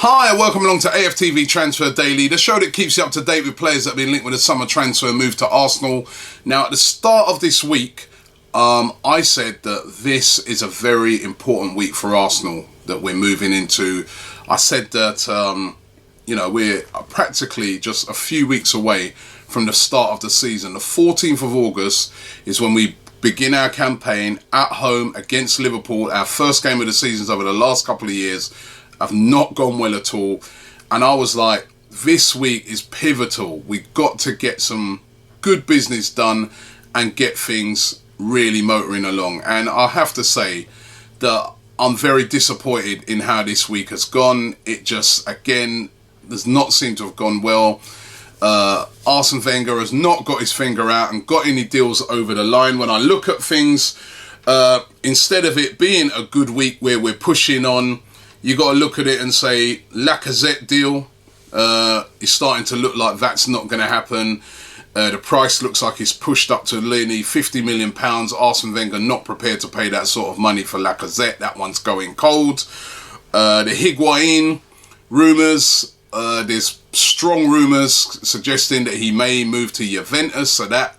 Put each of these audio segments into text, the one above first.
Hi and welcome along to AFTV Transfer Daily, the show that keeps you up to date with players that have been linked with a summer transfer move to Arsenal. Now, at the start of this week, I said that this is a very important week for Arsenal that we're moving into. I said that, we're practically just a few weeks away from the start of the season. The 14th of August is when we begin our campaign at home against Liverpool. Our first game of the seasons over the last couple of years have not gone well at all, and I was like, this week is pivotal. We've got to get some good business done and get things really motoring along. And I have to say that I'm very disappointed in how this week has gone. It just, again, does not seem to have gone well. Arsene Wenger has not got his finger out and got any deals over the line. When I look at things, instead of it being a good week where we're pushing on, you got to look at it and say, Lacazette deal is starting to look like that's not going to happen. The price looks like it's pushed up to nearly £50 million. Arsene Wenger not prepared to pay that sort of money for Lacazette. That one's going cold. The Higuain rumours, there's strong rumours suggesting that he may move to Juventus. So that,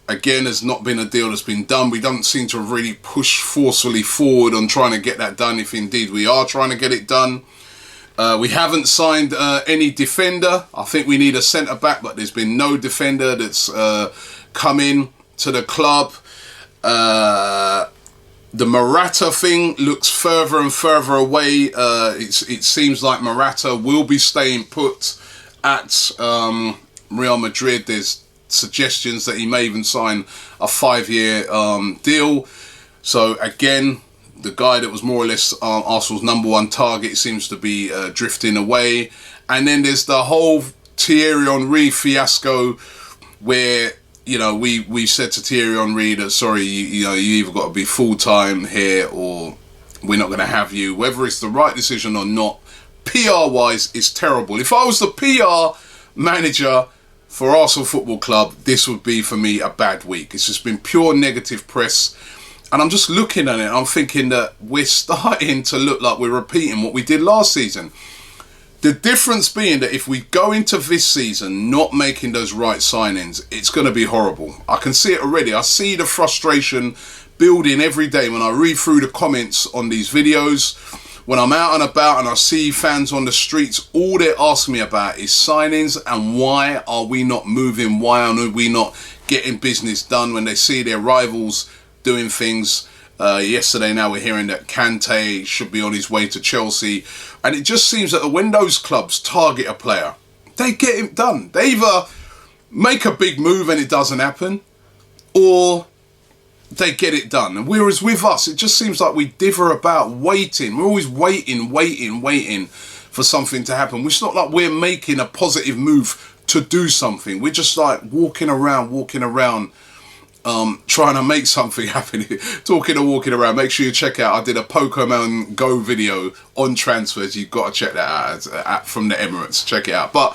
again, has not been a deal that's been done. We don't seem to have really pushed forcefully forward on trying to get that done, if indeed we are trying to get it done. We haven't signed any defender. I think we need a centre-back, but there's been no defender that's come in to the club. The Morata thing looks further and further away. It seems like Morata will be staying put at Real Madrid. There's suggestions that he may even sign a 5-year deal. So again, the guy that was more or less Arsenal's number one target seems to be drifting away. And then there's the whole Thierry Henry fiasco where, we said to Thierry Henry that, sorry, you either got to be full-time here or we're not going to have you. Whether it's the right decision or not, PR-wise, it's terrible. If I was the PR manager for Arsenal Football Club, this would be, for me, a bad week. It's just been pure negative press. And I'm just looking at it, I'm thinking that we're starting to look like we're repeating what we did last season. The difference being that if we go into this season not making those right signings, it's going to be horrible. I can see it already. I see the frustration building every day when I read through the comments on these videos. When I'm out and about and I see fans on the streets, all they're asking me about is signings and why are we not moving? Why are we not getting business done when they see their rivals doing things? Yesterday now we're hearing that Kante should be on his way to Chelsea. And it just seems that when those clubs target a player, they get him done. They either make a big move and it doesn't happen, or they get it done. And whereas with us, it just seems like we dither about waiting. We're always waiting for something to happen. It's not like we're making a positive move to do something. We're just like walking around, trying to make something happen. Talking and walking around. Make sure you check out, I did a Pokemon Go video on transfers. You've got to check that out from the Emirates. Check it out. But,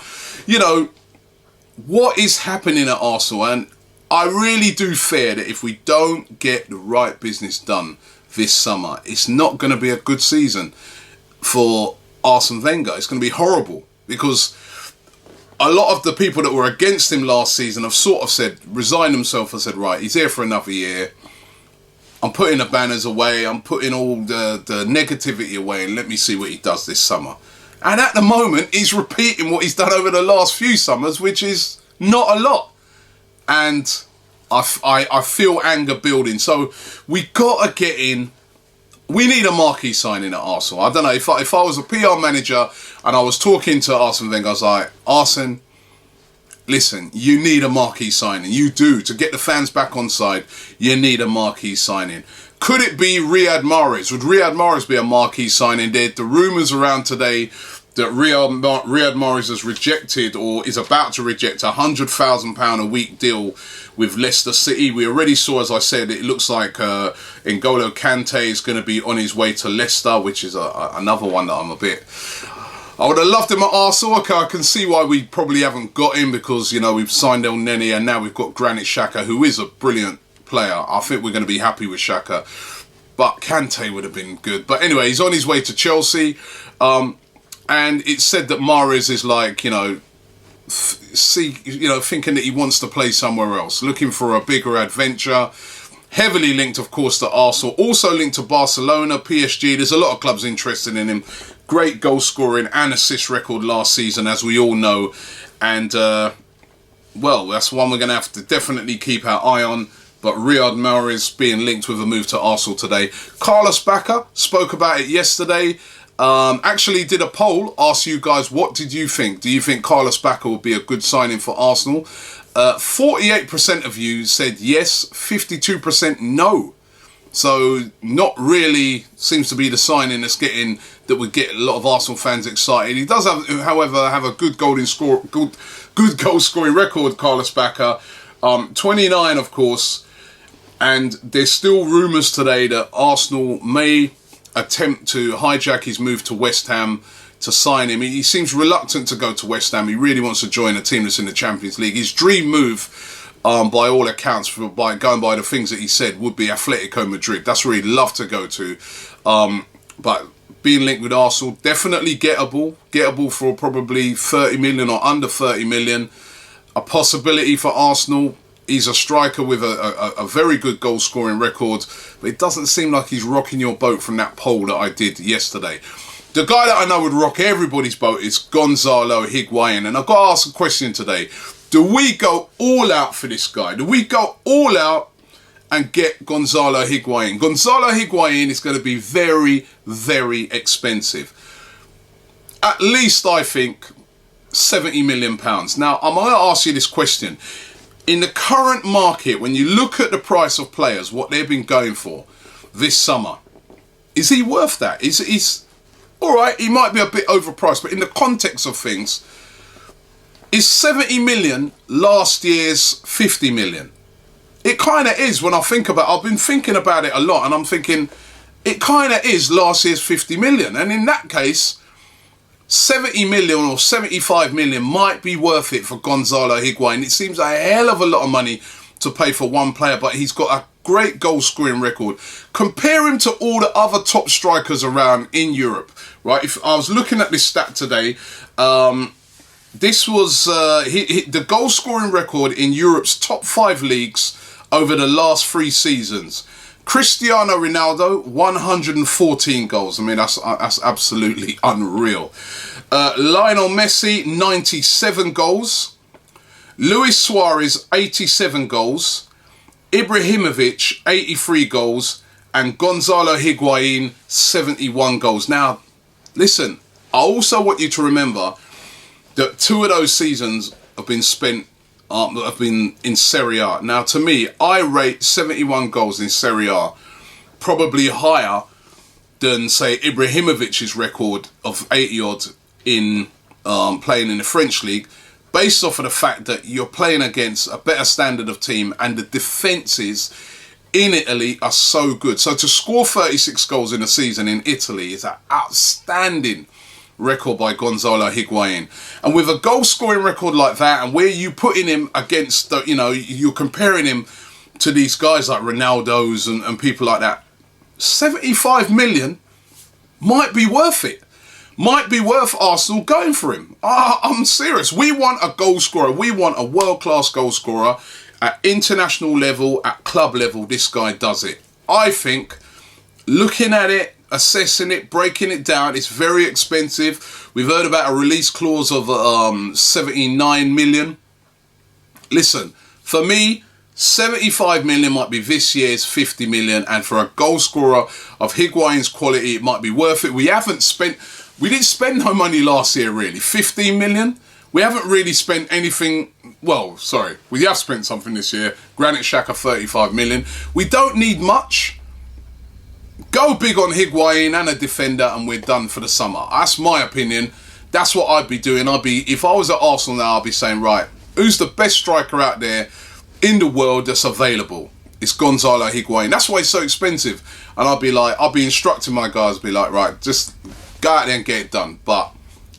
what is happening at Arsenal? And I really do fear that if we don't get the right business done this summer, it's not going to be a good season for Arsene Wenger. It's going to be horrible because a lot of the people that were against him last season have sort of resigned themselves and said, right, he's here for another year. I'm putting the banners away. I'm putting all the negativity away and let me see what he does this summer. And at the moment, he's repeating what he's done over the last few summers, which is not a lot. And I feel anger building. So we got to get in. We need a marquee signing at Arsenal. I don't know, if I was a PR manager and I was talking to Arsene Wenger, I was like, Arsene, listen, you need a marquee signing. You do. To get the fans back on side, you need a marquee signing. Could it be Riyad Mahrez? Would Riyad Mahrez be a marquee signing? The rumours around today that Riyad Mahrez has rejected or is about to reject a £100,000 a week deal with Leicester City. We already saw, as I said, it looks like N'Golo Kante is going to be on his way to Leicester, which is another one that I would have loved him at Arsenal. Okay, I can see why we probably haven't got him because, we've signed El Neni and now we've got Granit Xhaka, who is a brilliant player. I think we're going to be happy with Xhaka. But Kante would have been good. But anyway, he's on his way to Chelsea. And it's said that Mahrez is like, thinking that he wants to play somewhere else, looking for a bigger adventure. Heavily linked, of course, to Arsenal. Also linked to Barcelona, PSG. There's a lot of clubs interested in him. Great goal scoring and assist record last season, as we all know. And, that's one we're going to have to definitely keep our eye on. But Riyad Mahrez being linked with a move to Arsenal today. Carlos Bacca spoke about it yesterday. Actually did a poll, asked you guys, what did you think? Do you think Carlos Bacca would be a good signing for Arsenal? 48% of you said yes, 52% no. So not really seems to be the signing that would get a lot of Arsenal fans excited. He does, however, have a good goal scoring record, Carlos Bacca. 29, of course. And there's still rumours today that Arsenal may attempt to hijack his move to West Ham to sign him. He seems reluctant to go to West Ham. He really wants to join a team that's in the Champions League. His dream move, by all accounts, going by the things that he said, would be Atletico Madrid. That's where he'd love to go to. But being linked with Arsenal, definitely gettable for probably 30 million or under 30 million. A possibility for Arsenal. He's a striker with a very good goal scoring record, but it doesn't seem like he's rocking your boat from that poll that I did yesterday. The guy that I know would rock everybody's boat is Gonzalo Higuain, and I've got to ask a question today. Do we go all out for this guy? Do we go all out and get Gonzalo Higuain? Gonzalo Higuain is going to be very, very expensive. At least, I think, £70 million. Now, I'm going to ask you this question. In the current market, when you look at the price of players, what they've been going for this summer, is he worth that? He's all right, he might be a bit overpriced, but in the context of things, is 70 million last year's 50 million? It kind of is when I think about it. I've been thinking about it a lot, and I'm thinking, it kind of is last year's 50 million. And in that case, 70 million or 75 million might be worth it for Gonzalo Higuain. It seems a hell of a lot of money to pay for one player, but he's got a great goal scoring record. Compare him to all the other top strikers around in Europe, right? If I was looking at this stat today, this was the goal scoring record in Europe's top 5 leagues over the last 3 seasons. Cristiano Ronaldo, 114 goals. I mean, that's absolutely unreal. Lionel Messi, 97 goals. Luis Suarez, 87 goals. Ibrahimovic, 83 goals. And Gonzalo Higuain, 71 goals. Now, listen, I also want you to remember that 2 of those seasons have been spent have been in Serie A. Now, to me, I rate 71 goals in Serie A probably higher than, say, Ibrahimovic's record of 80-odd in playing in the French league, based off of the fact that you're playing against a better standard of team and the defences in Italy are so good. So to score 36 goals in a season in Italy is an outstanding record by Gonzalo Higuain. And with a goal scoring record like that, and where you putting him against, you're comparing him to these guys like Ronaldo's and people like that, 75 million might be worth it. Might be worth Arsenal going for him. I'm serious. We want a goal scorer. We want a world-class goal scorer at international level, at club level. This guy does it. I think, looking at it, assessing it, breaking it down, it's very expensive. We've heard about a release clause of 79 million. Listen, for me, 75 million might be this year's 50 million, and for a goal scorer of Higuain's quality, it might be worth it. We didn't spend no money last year, really. 15 million. We haven't really spent anything. Well, sorry, we have spent something this year. Granit Xhaka, 35 million. We don't need much. Go big on Higuain and a defender, and we're done for the summer. That's my opinion. That's what I'd be doing. If I was at Arsenal now, I'd be saying, right, who's the best striker out there in the world that's available? It's Gonzalo Higuain. That's why it's so expensive. And I'll be instructing my guys, be like, right, just go out there and get it done. But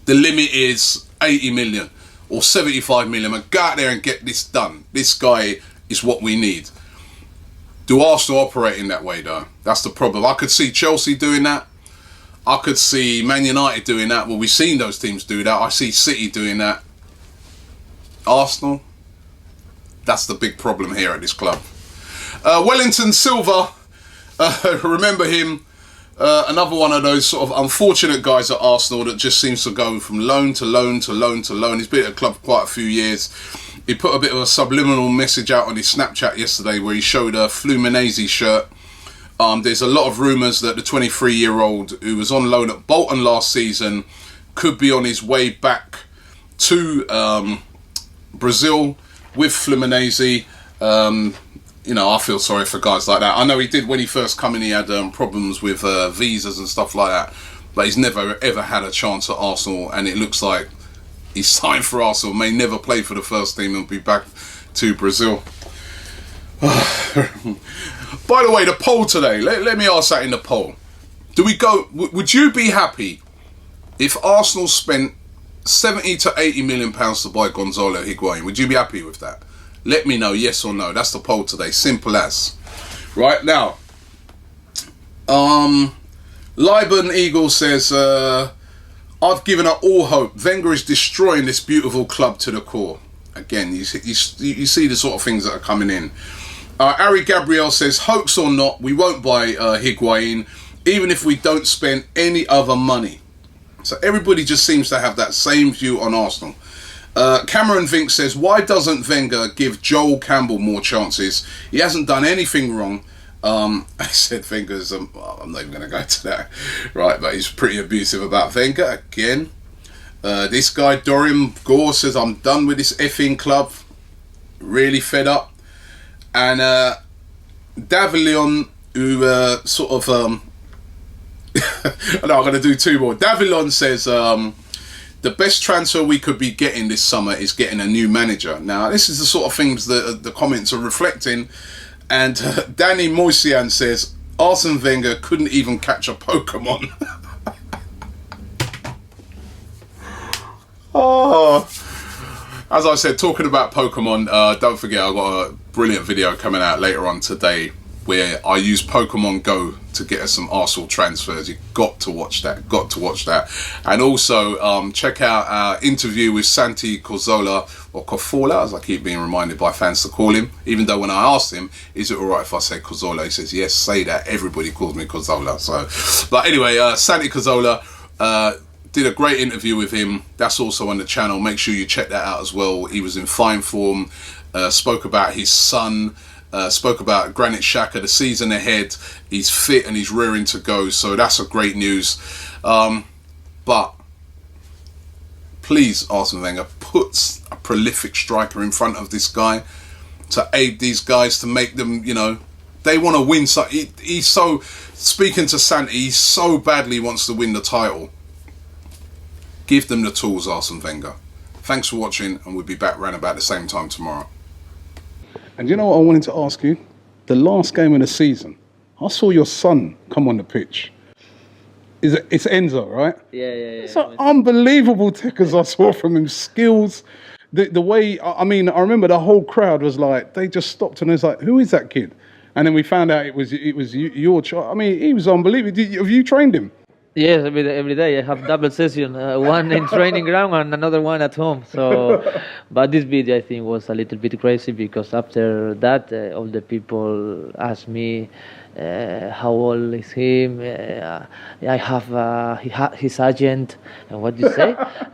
the limit is 80 million or 75 million. And go out there and get this done. This guy is what we need. Do Arsenal operate in that way, though? That's the problem. I could see Chelsea doing that. I could see Man United doing that. Well, we've seen those teams do that. I see City doing that. Arsenal, that's the big problem here at this club. Wellington Silva, remember him, another one of those sort of unfortunate guys at Arsenal that just seems to go from loan to loan to loan to loan. He's been at the club for quite a few years. He put a bit of a subliminal message out on his Snapchat yesterday where he showed a Fluminense shirt. There's a lot of rumours that the 23-year-old who was on loan at Bolton last season could be on his way back to Brazil with Fluminense. You know, I feel sorry for guys like that. I know he did when he first come in. He had problems with visas and stuff like that, but he's never ever had a chance at Arsenal, and it looks like he's signed for Arsenal, may never play for the first team and be back to Brazil. By the way, the poll today, let me ask that in the poll. Would you be happy if Arsenal spent 70 to 80 million pounds to buy Gonzalo Higuain? Would you be happy with that? Let me know, yes or no. That's the poll today. Simple as. Right now, Liban Eagle says, I've given up all hope. Wenger is destroying this beautiful club to the core. Again, you see the sort of things that are coming in. Ari Gabriel says, hoax or not, we won't buy Higuain, even if we don't spend any other money. So everybody just seems to have that same view on Arsenal. Cameron Vink says, why doesn't Wenger give Joel Campbell more chances? He hasn't done anything wrong. I said Wenger's, I'm not even going to go to that. Right, but he's pretty abusive about Wenger again. This guy, Dorian Gore, says, I'm done with this effing club. Really fed up. And Davilion, who sort of... no, I'm going to do two more. Davilion says... the best transfer we could be getting this summer is getting a new manager. Now, this is the sort of things that the comments are reflecting. And Danny Moisian says, Arsene Wenger couldn't even catch a Pokemon. Oh, as I said, talking about Pokemon, don't forget I've got a brilliant video coming out later on today where I use Pokemon Go to get us some Arsenal transfers. You've got to watch that. And also check out our interview with Santi Cazorla, or Cazorla, as I keep being reminded by fans to call him. Even though when I asked him, is it alright if I say Cazorla? He says, yes, say that. Everybody calls me Cazorla. So, but anyway, Santi Cazorla, did a great interview with him. That's also on the channel. Make sure you check that out as well. He was in fine form. Spoke about his son. Spoke about Granit Xhaka, the season ahead. He's fit and he's rearing to go, so that's a great news. But please, Arsene Wenger, put a prolific striker in front of this guy to aid these guys, to make them, you know, they want to win. So he's so, speaking to Santi, he so badly wants to win the title. Give them the tools, Arsene Wenger. Thanks for watching, and we'll be back around about the same time tomorrow. And you know what I wanted to ask you? The last game of the season, I saw your son come on the pitch. It's Enzo, right? Yeah. It's an unbelievable tickers I saw from him. Skills, the way, I mean, I remember the whole crowd was like, they just stopped and it was like, who is that kid? And then we found out it was your child. I mean, he was unbelievable. Have you trained him? Yes, every day I have double session, one in training ground and another one at home. So, but this video I think was a little bit crazy because after that, all the people asked me how old is him. I have his agent, and what do you say?